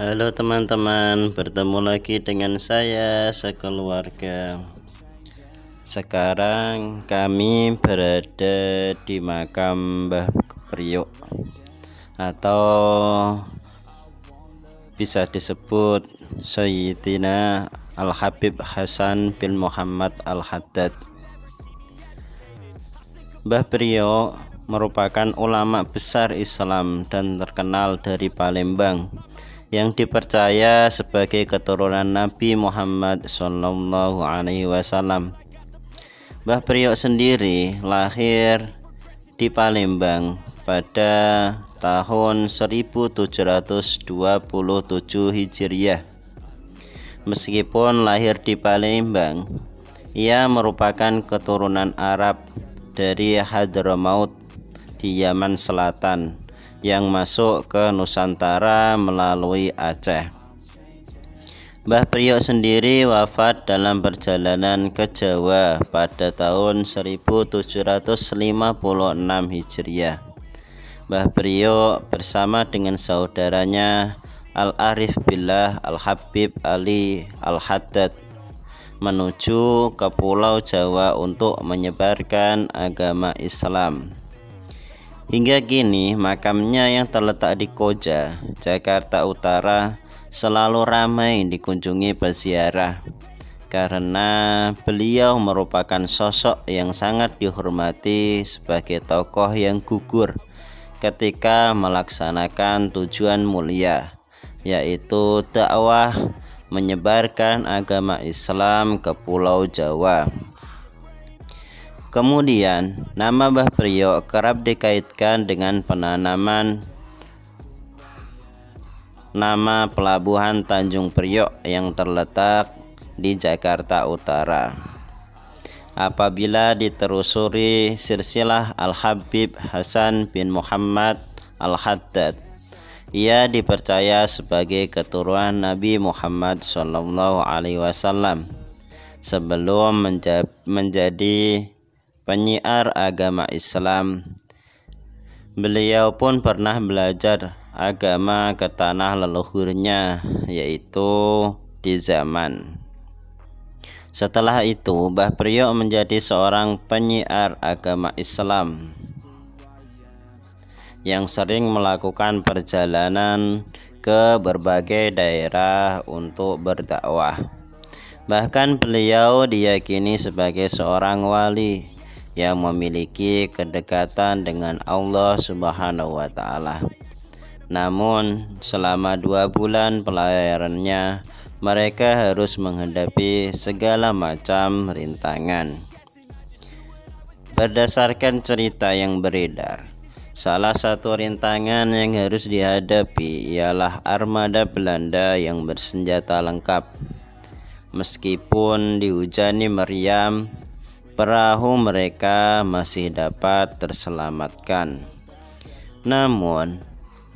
Halo teman-teman, bertemu lagi dengan saya sekeluarga. Sekarang kami berada di makam Mbah Priok, atau bisa disebut Sayyidina Al-Habib Hasan bin Muhammad Al-Haddad. Mbah Priok merupakan ulama besar Islam dan terkenal dari Palembang, yang dipercaya sebagai keturunan Nabi Muhammad SAW. Mbah Priok sendiri lahir di Palembang pada tahun 1727 Hijriah. Meskipun lahir di Palembang, ia merupakan keturunan Arab dari Hadramaut di Yaman Selatan yang masuk ke Nusantara melalui Aceh. Mbah Priok sendiri wafat dalam perjalanan ke Jawa pada tahun 1756 Hijriah. Mbah Priok bersama dengan saudaranya Al-Arif Billah Al-Habib Ali Al-Haddad menuju ke Pulau Jawa untuk menyebarkan agama Islam. Hingga kini makamnya yang terletak di Koja, Jakarta Utara selalu ramai dikunjungi peziarah karena beliau merupakan sosok yang sangat dihormati sebagai tokoh yang gugur ketika melaksanakan tujuan mulia, yaitu dakwah menyebarkan agama Islam ke Pulau Jawa. Kemudian, nama Mbah Priok kerap dikaitkan dengan penanaman nama Pelabuhan Tanjung Priok yang terletak di Jakarta Utara. Apabila ditelusuri silsilah Al-Habib Hasan bin Muhammad Al-Haddad, ia dipercaya sebagai keturunan Nabi Muhammad SAW. Sebelum menjadi penyiar agama Islam, beliau pun pernah belajar agama ke tanah leluhurnya, yaitu di Zaman. Setelah itu, Mbah Priok menjadi seorang penyiar agama Islam yang sering melakukan perjalanan ke berbagai daerah untuk berdakwah. Bahkan beliau diyakini sebagai seorang wali yang memiliki kedekatan dengan Allah Subhanahu wa Ta'ala. Namun, selama 2 bulan pelayarannya, mereka harus menghadapi segala macam rintangan. Berdasarkan cerita yang beredar, salah satu rintangan yang harus dihadapi ialah armada Belanda yang bersenjata lengkap. Meskipun dihujani meriam, perahu mereka masih dapat terselamatkan. Namun,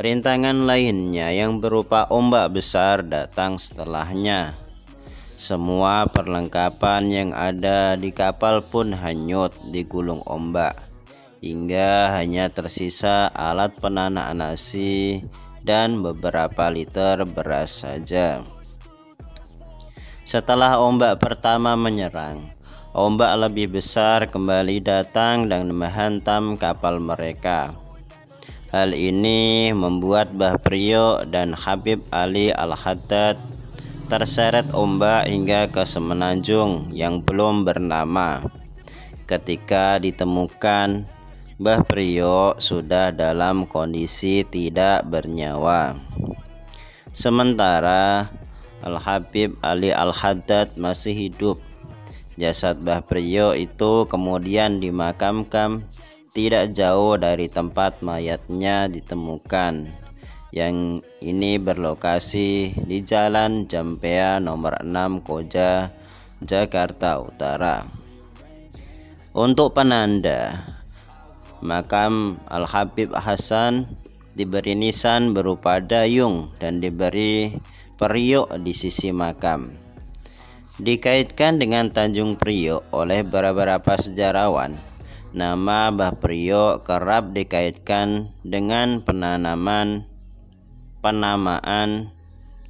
rintangan lainnya yang berupa ombak besar datang setelahnya. Semua perlengkapan yang ada di kapal pun hanyut digulung ombak, hingga hanya tersisa alat penanak nasi dan beberapa liter beras saja. Setelah ombak pertama menyerang, ombak lebih besar kembali datang dan menghantam kapal mereka. Hal ini membuat Mbah Priok dan Habib Ali Al-Haddad terseret ombak hingga ke semenanjung yang belum bernama. Ketika ditemukan, Mbah Priok sudah dalam kondisi tidak bernyawa. Sementara Al-Habib Ali Al-Haddad masih hidup. Jasad Mbah Priok itu kemudian dimakamkan tidak jauh dari tempat mayatnya ditemukan, yang ini berlokasi di Jalan Jampea nomor 6 Koja, Jakarta Utara. Untuk penanda, makam Al-Habib Hasan diberi nisan berupa dayung dan diberi periuk di sisi makam. Dikaitkan dengan Tanjung Priok oleh beberapa sejarawan, Nama Mbah Priok kerap dikaitkan dengan penamaan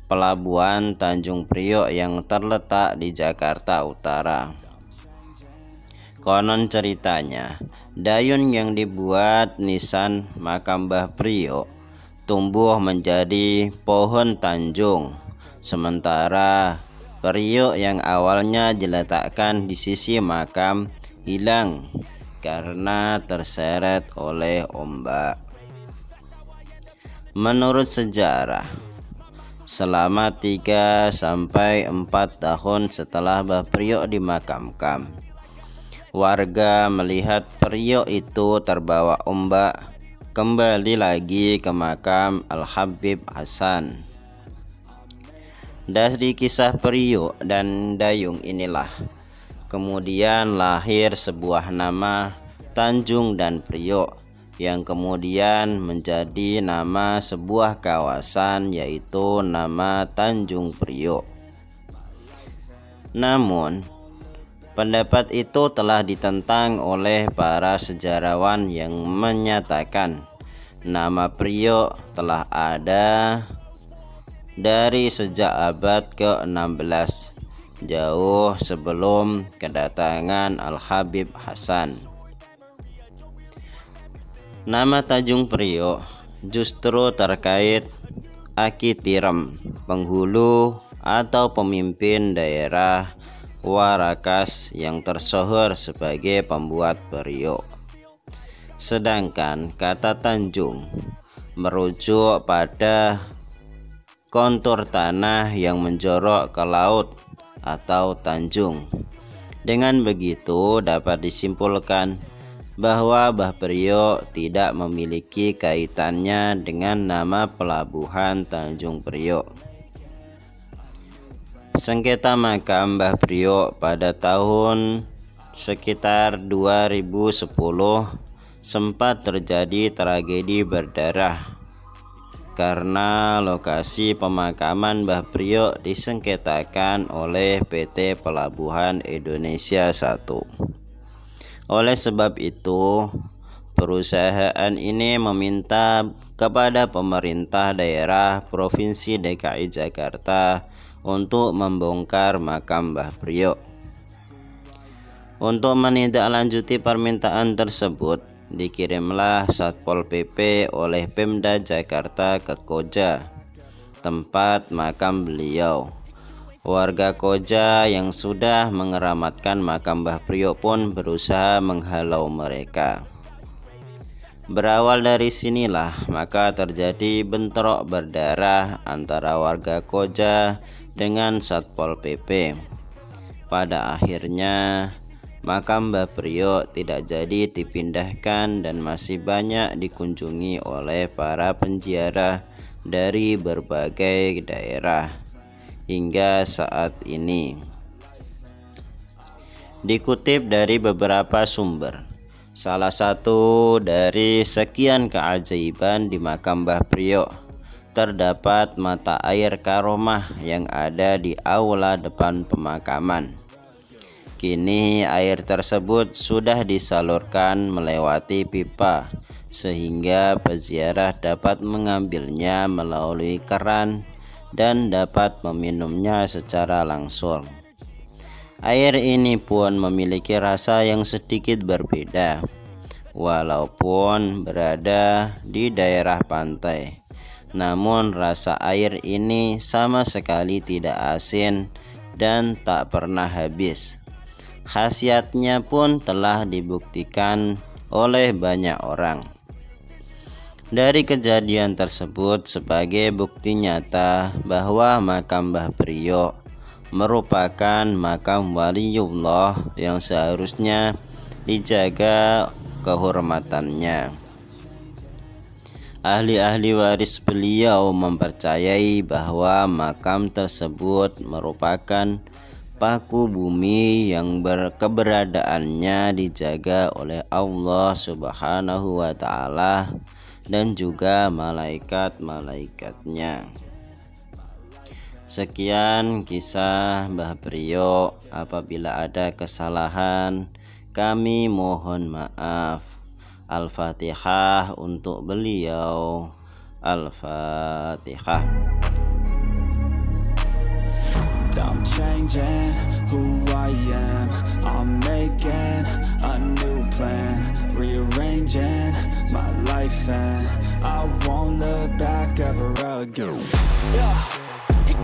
Pelabuhan Tanjung Priok yang terletak di Jakarta Utara. Konon ceritanya, dayun yang dibuat nisan makam Mbah Priok tumbuh menjadi pohon tanjung, sementara Priok yang awalnya diletakkan di sisi makam hilang karena terseret oleh ombak. Menurut sejarah, selama 3-4 tahun setelah Mbah Priok dimakamkan, warga melihat Priok itu terbawa ombak kembali lagi ke makam Al-Habib Hasan. Dari kisah Priok dan dayung inilah kemudian lahir sebuah nama Tanjung dan Priok yang kemudian menjadi nama sebuah kawasan, yaitu nama Tanjung Priok. Namun pendapat itu telah ditentang oleh para sejarawan yang menyatakan nama Priok telah ada dari sejak abad ke-16, jauh sebelum kedatangan Al-Habib Hasan. Nama Tanjung Priok justru terkait Aki Tirem, penghulu atau pemimpin daerah Warakas yang tersohor sebagai pembuat Priok. Sedangkan kata Tanjung merujuk pada kontur tanah yang menjorok ke laut atau tanjung. Dengan begitu dapat disimpulkan bahwa Mbah Priok tidak memiliki kaitannya dengan nama pelabuhan Tanjung Priok. Sengketa makam Mbah Priok pada tahun sekitar 2010 sempat terjadi tragedi berdarah karena lokasi pemakaman Mbah Priok disengketakan oleh PT Pelabuhan Indonesia 1. Oleh sebab itu, perusahaan ini meminta kepada pemerintah daerah Provinsi DKI Jakarta untuk membongkar makam Mbah Priok. Untuk menindaklanjuti permintaan tersebut, dikirimlah Satpol PP oleh Pemda Jakarta ke Koja, tempat makam beliau. Warga Koja yang sudah mengeramatkan makam Mbah Priok pun berusaha menghalau mereka. Berawal dari sinilah maka terjadi bentrok berdarah antara warga Koja dengan Satpol PP. Pada akhirnya makam Mbah Priok tidak jadi dipindahkan dan masih banyak dikunjungi oleh para penziarah dari berbagai daerah hingga saat ini. Dikutip dari beberapa sumber, salah satu dari sekian keajaiban di makam Mbah Priok terdapat mata air karomah yang ada di aula depan pemakaman. Kini air tersebut sudah disalurkan melewati pipa sehingga peziarah dapat mengambilnya melalui keran dan dapat meminumnya secara langsung. Air ini pun memiliki rasa yang sedikit berbeda walaupun berada di daerah pantai. Namun rasa air ini sama sekali tidak asin dan tak pernah habis. Khasiatnya pun telah dibuktikan oleh banyak orang. Dari kejadian tersebut sebagai bukti nyata bahwa makam Mbah Priok merupakan makam waliullah yang seharusnya dijaga kehormatannya. Ahli-ahli waris beliau mempercayai bahwa makam tersebut merupakan paku bumi yang keberadaannya dijaga oleh Allah Subhanahu wa Ta'ala dan juga malaikat-malaikatnya. Sekian kisah Mbah Priok. Apabila ada kesalahan, kami mohon maaf. Al-Fatihah untuk beliau. Al-Fatihah. changing who I am. I'm making a new plan, rearranging my life, and I won't look back ever again. Yeah.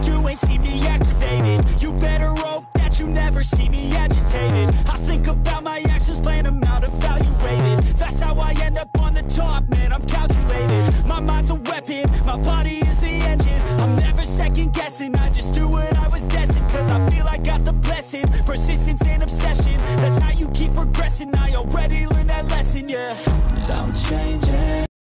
You ain't see me activated. You better hope that you never see me agitated. I think about my actions, plan them out, evaluated. That's how I end up on the top, man, I'm calculated. My mind's a weapon, my body is the engine. I'm never second guessing, I just do what I was destined. Cause I feel I got the blessing, persistence and obsession. That's how you keep progressing, I already learned that lesson, yeah. I'm changing